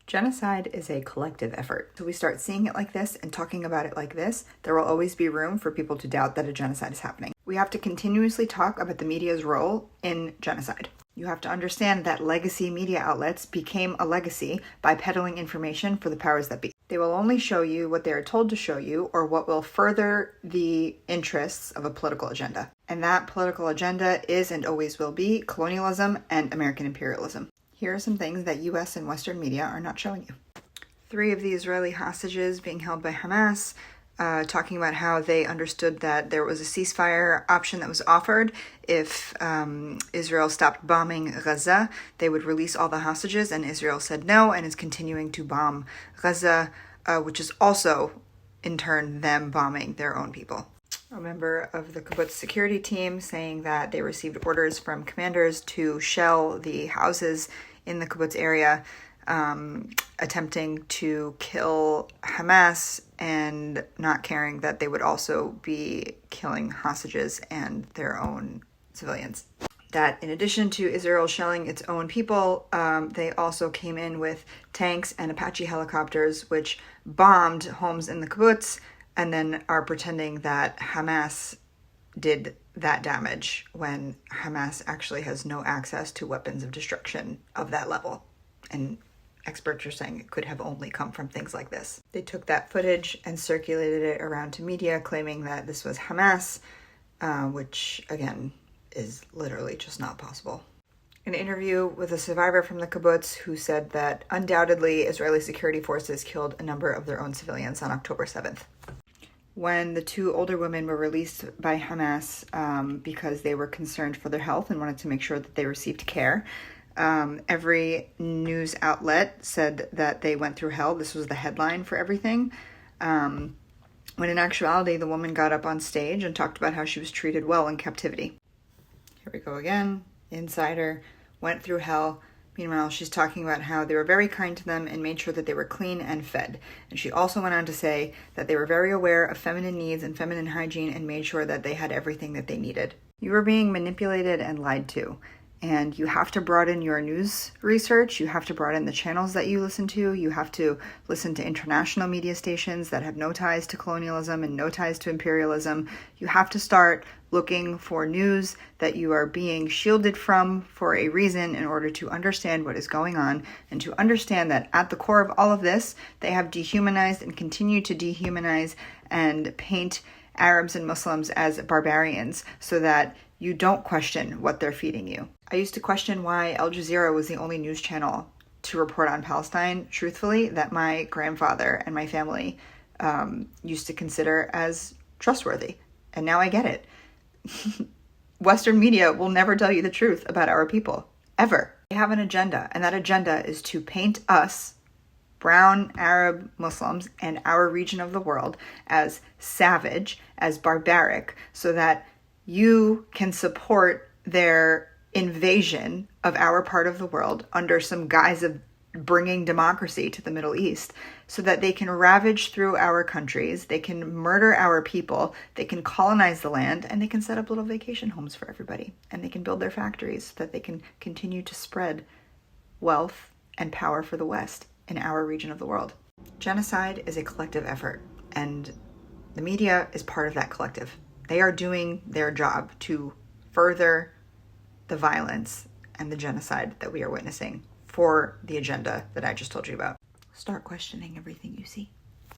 Genocide is a collective effort. So we start seeing it like this and talking about it like this, there will always be room for people to doubt that a genocide is happening. We have to continuously talk about the media's role in genocide. You have to understand that legacy media outlets became a legacy by peddling information for the powers that be. They will only show you what they are told to show you or what will further the interests of a political agenda. And that political agenda is and always will be colonialism and American imperialism. Here are some things that US and Western media are not showing you. 3 of the Israeli hostages being held by Hamas, talking about how they understood that there was a ceasefire option that was offered. If Israel stopped bombing Gaza, they would release all the hostages, and Israel said no and is continuing to bomb Gaza, which is also, in turn, them bombing their own people. A member of the kibbutz security team saying that they received orders from commanders to shell the houses in the kibbutz area, attempting to kill Hamas and not caring that they would also be killing hostages and their own civilians. That in addition to Israel shelling its own people, they also came in with tanks and Apache helicopters, which bombed homes in the kibbutz, and then are pretending that Hamas did that damage when Hamas actually has no access to weapons of destruction of that level. And experts are saying it could have only come from things like this. They took that footage and circulated it around to media, claiming that this was Hamas, which, again, is literally just not possible. An interview with a survivor from the kibbutz who said that undoubtedly Israeli security forces killed a number of their own civilians on October 7th. When the 2 older women were released by Hamas because they were concerned for their health and wanted to make sure that they received care, every news outlet said that they went through hell. This was the headline for everything. When in actuality, the woman got up on stage and talked about how she was treated well in captivity. Here we go again. Insider went through hell. Meanwhile, she's talking about how they were very kind to them and made sure that they were clean and fed. And she also went on to say that they were very aware of feminine needs and feminine hygiene and made sure that they had everything that they needed. You were being manipulated and lied to. And you have to broaden your news research. You have to broaden the channels that you listen to. You have to listen to international media stations that have no ties to colonialism and no ties to imperialism. You have to start looking for news that you are being shielded from for a reason in order to understand what is going on and to understand that at the core of all of this, they have dehumanized and continue to dehumanize and paint Arabs and Muslims as barbarians so that you don't question what they're feeding you. I used to question why Al Jazeera was the only news channel to report on Palestine, truthfully, that my grandfather and my family used to consider as trustworthy. And now I get it. Western media will never tell you the truth about our people, ever. They have an agenda, and that agenda is to paint us, brown Arab Muslims, and our region of the world as savage, as barbaric, so that you can support their invasion of our part of the world under some guise of bringing democracy to the Middle East so that they can ravage through our countries, they can murder our people, they can colonize the land, and they can set up little vacation homes for everybody. And they can build their factories so that they can continue to spread wealth and power for the West in our region of the world. Genocide is a collective effort, and the media is part of that collective. They are doing their job to further the violence and the genocide that we are witnessing for the agenda that I just told you about. Start questioning everything you see.